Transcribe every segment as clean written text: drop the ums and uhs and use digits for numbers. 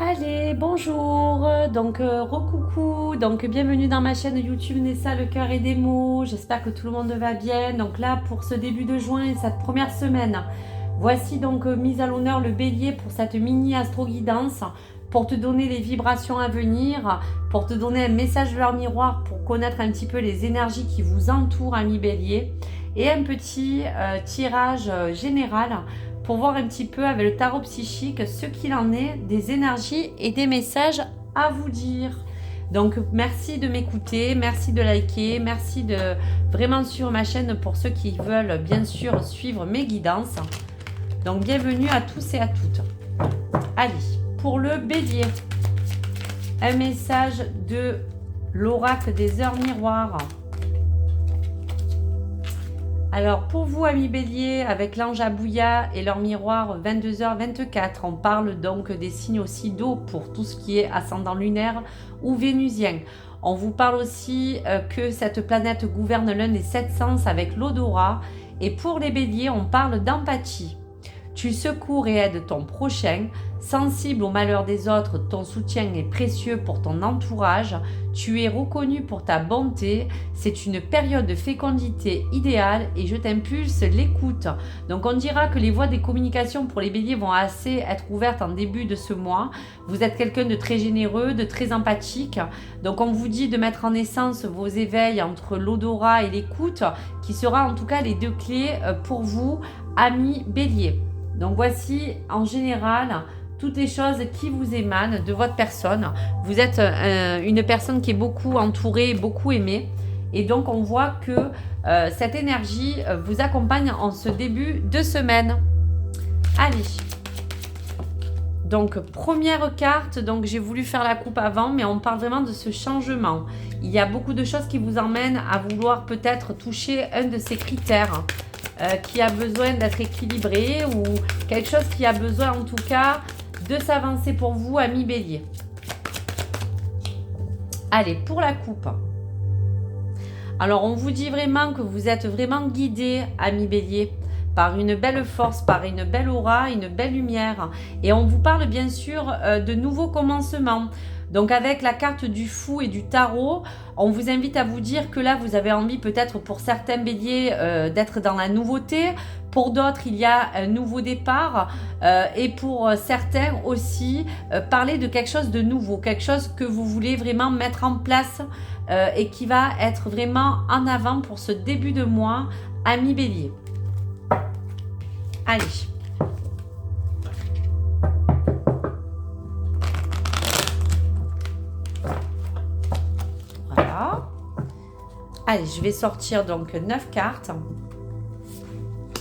Allez, bonjour, donc recoucou, donc bienvenue dans ma chaîne YouTube Nessa le cœur et des mots, j'espère que tout le monde va bien. Donc là pour ce début de juin et cette première semaine, voici donc mise à l'honneur le bélier pour cette mini astro guidance, pour te donner les vibrations à venir, pour te donner un message vers miroir, pour connaître un petit peu les énergies qui vous entourent, ami bélier, et un petit tirage général pour voir un petit peu avec le tarot psychique ce qu'il en est des énergies et des messages à vous dire. Donc merci de m'écouter, merci de liker, merci de vraiment suivre ma chaîne pour ceux qui veulent bien sûr suivre mes guidances. Donc bienvenue à tous et à toutes. Allez, pour le bélier, un message de l'oracle des heures miroirs. Alors pour vous amis bélier, avec l'ange Abouya et leur miroir 22h24, on parle donc des signes aussi d'eau pour tout ce qui est ascendant lunaire ou vénusien. On vous parle aussi que cette planète gouverne l'un des 7 sens avec l'odorat. Et pour les béliers, on parle d'empathie. Tu secours et aides ton prochain, sensible au malheur des autres, ton soutien est précieux pour ton entourage, tu es reconnu pour ta bonté, c'est une période de fécondité idéale et je t'impulse l'écoute. Donc on dira que les voies des communications pour les béliers vont assez être ouvertes en début de ce mois. Vous êtes quelqu'un de très généreux, de très empathique, donc on vous dit de mettre en essence vos éveils entre l'odorat et l'écoute, qui sera en tout cas les deux clés pour vous, amis béliers. Donc voici en général toutes les choses qui vous émanent de votre personne. Vous êtes une personne qui est beaucoup entourée, beaucoup aimée. Et donc on voit que cette énergie vous accompagne en ce début de semaine. Allez. Donc première carte, donc j'ai voulu faire la coupe avant, mais on parle vraiment de ce changement. Il y a beaucoup de choses qui vous emmènent à vouloir peut-être toucher un de ces critères. Qui a besoin d'être équilibré ou quelque chose qui a besoin en tout cas de s'avancer pour vous, amis bélier. Allez, pour la coupe. Alors, on vous dit vraiment que vous êtes vraiment guidé, amis bélier, par une belle force, par une belle aura, une belle lumière. Et on vous parle bien sûr de nouveaux commencements. Donc avec la carte du fou et du tarot, on vous invite à vous dire que là, vous avez envie peut-être pour certains béliers d'être dans la nouveauté. Pour d'autres, il y a un nouveau départ. Et pour certains aussi, parler de quelque chose de nouveau, quelque chose que vous voulez vraiment mettre en place et qui va être vraiment en avant pour ce début de mois, amis bélier. Allez. Allez, je vais sortir donc 9 cartes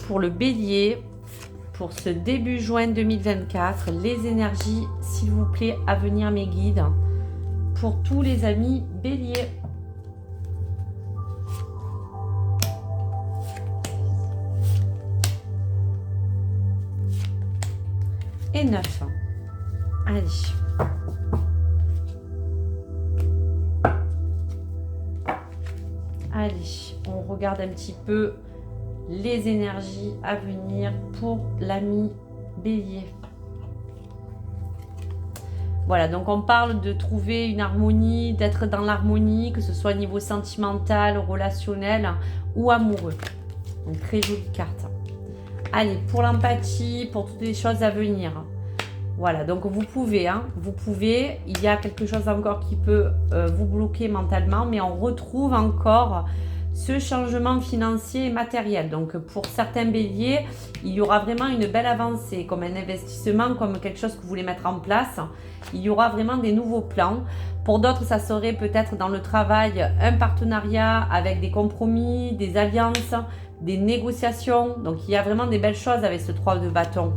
pour le bélier, pour ce début juin 2024. Les énergies, s'il vous plaît, à venir mes guides, pour tous les amis béliers. Et 9. Allez. Allez, on regarde un petit peu les énergies à venir pour l'ami bélier. Voilà, donc on parle de trouver une harmonie, d'être dans l'harmonie, que ce soit au niveau sentimental, relationnel ou amoureux. Donc très jolie carte. Allez, pour l'empathie, pour toutes les choses à venir. Voilà, donc vous pouvez, il y a quelque chose encore qui peut vous bloquer mentalement, mais on retrouve encore ce changement financier et matériel. Donc pour certains béliers, il y aura vraiment une belle avancée, comme un investissement, comme quelque chose que vous voulez mettre en place. Il y aura vraiment des nouveaux plans. Pour d'autres, ça serait peut-être dans le travail, un partenariat avec des compromis, des alliances, des négociations. Donc il y a vraiment des belles choses avec ce 3 de bâton.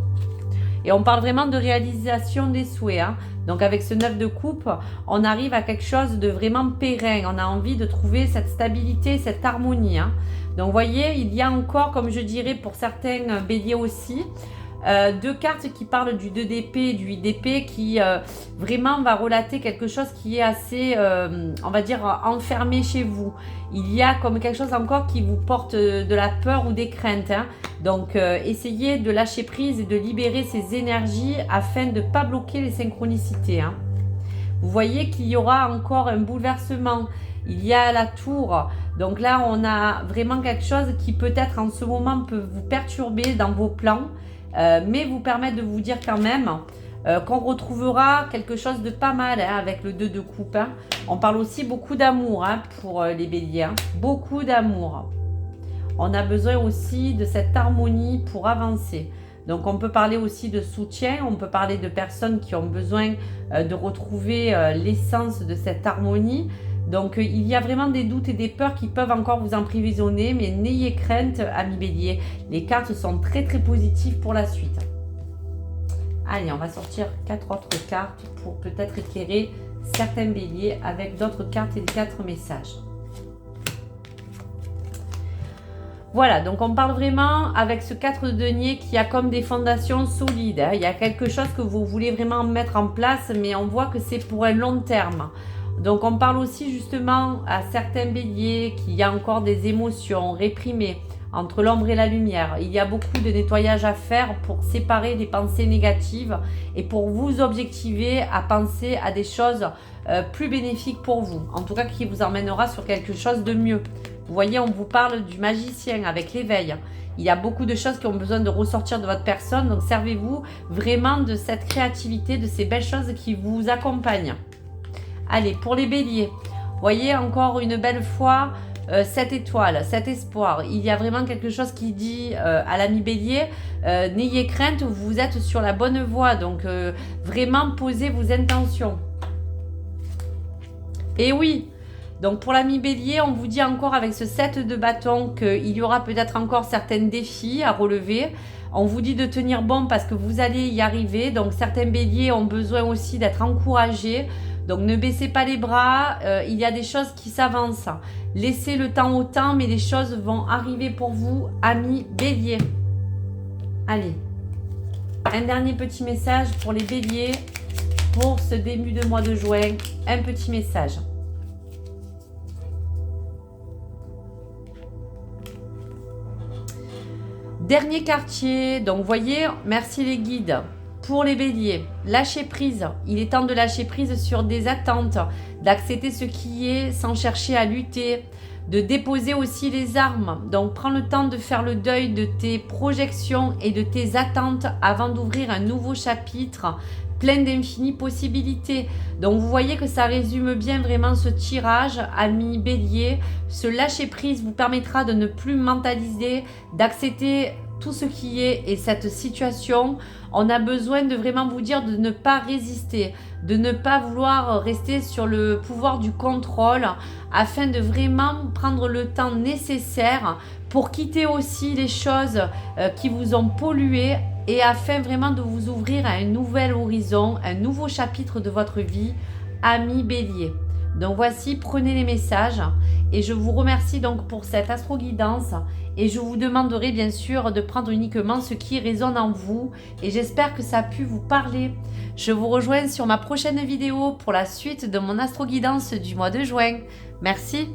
Et on parle vraiment de réalisation des souhaits. Donc avec ce 9 de coupe, on arrive à quelque chose de vraiment périn. On a envie de trouver cette stabilité, cette harmonie. Donc vous voyez, il y a encore, comme je dirais pour certains béliers aussi, Deux cartes qui parlent du 2 d'épée et du 8 d'épée qui vraiment va relater quelque chose qui est assez, on va dire, enfermé chez vous. Il y a comme quelque chose encore qui vous porte de la peur ou des craintes. Hein. Donc, essayez de lâcher prise et de libérer ces énergies afin de ne pas bloquer les synchronicités. Hein. Vous voyez qu'il y aura encore un bouleversement. Il y a la tour. Donc là, on a vraiment quelque chose qui peut-être en ce moment peut vous perturber dans vos plans. Mais vous permettre de vous dire quand même qu'on retrouvera quelque chose de pas mal hein, avec le 2 de coupe. Hein. On parle aussi beaucoup d'amour hein, pour les béliers. Hein. Beaucoup d'amour. On a besoin aussi de cette harmonie pour avancer. Donc on peut parler aussi de soutien, on peut parler de personnes qui ont besoin de retrouver l'essence de cette harmonie. Donc il y a vraiment des doutes et des peurs qui peuvent encore vous emprisonner, mais n'ayez crainte, amis béliers. Les cartes sont très très positives pour la suite. Allez, on va sortir 4 autres cartes pour peut-être éclairer certains béliers avec d'autres cartes et 4 messages. Voilà, donc on parle vraiment avec ce 4 de denier qui a comme des fondations solides. Hein. Il y a quelque chose que vous voulez vraiment mettre en place, mais on voit que c'est pour un long terme. Donc on parle aussi justement à certains béliers qu'il y a encore des émotions réprimées entre l'ombre et la lumière. Il y a beaucoup de nettoyage à faire pour séparer les pensées négatives et pour vous objectiver à penser à des choses plus bénéfiques pour vous. En tout cas qui vous emmènera sur quelque chose de mieux. Vous voyez, on vous parle du magicien avec l'éveil. Il y a beaucoup de choses qui ont besoin de ressortir de votre personne. Donc servez-vous vraiment de cette créativité, de ces belles choses qui vous accompagnent. Allez, pour les béliers, voyez encore une belle fois cette étoile, cet espoir. Il y a vraiment quelque chose qui dit à l'ami bélier, n'ayez crainte, vous êtes sur la bonne voie. Donc vraiment posez vos intentions. Et oui, donc pour l'ami bélier, on vous dit encore avec ce 7 de bâton qu'il y aura peut-être encore certains défis à relever. On vous dit de tenir bon parce que vous allez y arriver. Donc certains béliers ont besoin aussi d'être encouragés. Donc ne baissez pas les bras, il y a des choses qui s'avancent. Laissez le temps au temps, mais les choses vont arriver pour vous, amis béliers. Allez, un dernier petit message pour les béliers, pour ce début de mois de juin. Un petit message. Dernier quartier, donc voyez, merci les guides. Pour les béliers, lâchez prise. Il est temps de lâcher prise sur des attentes, d'accepter ce qui est sans chercher à lutter, de déposer aussi les armes. Donc prends le temps de faire le deuil de tes projections et de tes attentes avant d'ouvrir un nouveau chapitre plein d'infinies possibilités. Donc vous voyez que ça résume bien vraiment ce tirage, amis bélier. Ce lâcher prise vous permettra de ne plus mentaliser, d'accepter tout ce qui est et cette situation. On a besoin de vraiment vous dire de ne pas résister, de ne pas vouloir rester sur le pouvoir du contrôle afin de vraiment prendre le temps nécessaire pour quitter aussi les choses qui vous ont pollué et afin vraiment de vous ouvrir à un nouvel horizon, un nouveau chapitre de votre vie, amis bélier. Donc voici, prenez les messages et je vous remercie donc pour cette astro-guidance et je vous demanderai bien sûr de prendre uniquement ce qui résonne en vous et j'espère que ça a pu vous parler. Je vous rejoins sur ma prochaine vidéo pour la suite de mon astro-guidance du mois de juin. Merci.